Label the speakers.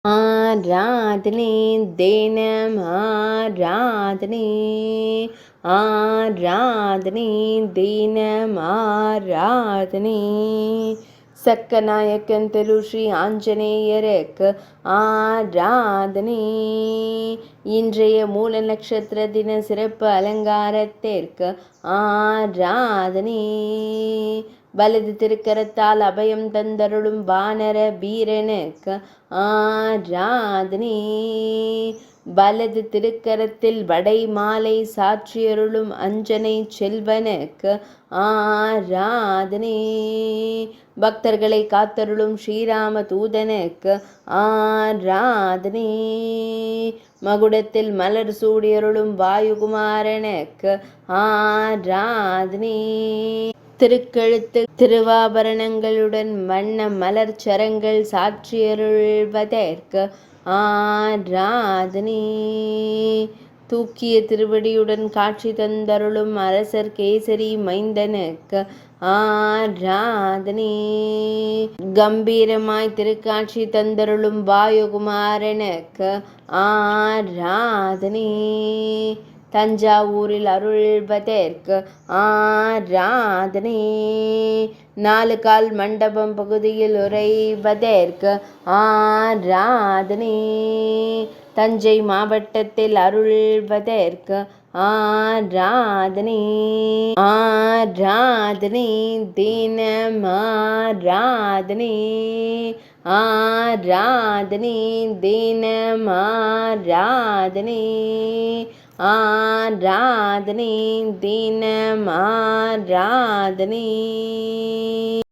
Speaker 1: ஆராதனை தினம் ஆராதனை ஆராதனை தினம் ஆராதனை சக்கநாயக்கன் திரு ஸ்ரீ ஆஞ்சநேயருக்கு ஆராதனை. இன்றைய மூல நட்சத்திர தின சிறப்பு அலங்காரத்திற்கு ஆராதனை. வலது திருக்கரத்தால் அபயம் தந்தருளும் வானர வீரனுக்கு ஆராதனை. வலது திருக்கரத்தில் வடை மாலை சாற்றியருளும் அஞ்சனை செல்வனுக்கு ஆராதனை. பக்தர்களை காத்தருளும் ஸ்ரீராம தூதனுக்கு ஆராதனை. மகுடத்தில் மலர் சூடியருளும் வாயுகுமாரனுக்கு ஆராதனை. திருக்கழுத்து திருவாபரணங்களுடன் வண்ண மலர் சரங்கள் சாற்றியருள்வதற்கு ஆராதனை. தூக்கிய திருவடியுடன் காட்சி தந்தருளும் அரசர் கேசரி மைந்தனுக்கு ஆராதனை. கம்பீரமாய் திருக்காட்சி தந்தருளும் வாயுகுமாரனுக்கு ஆராதனை. தஞ்சாவூரில் அருள்வதற்கு ஆராதனை. 4 கால் மண்டபம் பகுதியில் உறைவதற்கு ஆராதனை. தஞ்சை மாவட்டத்தில் அருள்வதற்கு ஆராதனை. ஆராதனை தினம் ஆராதனை. ஆராதனை தினம் ஆராதனை. ஆராதனை தினம் ஆராதனை.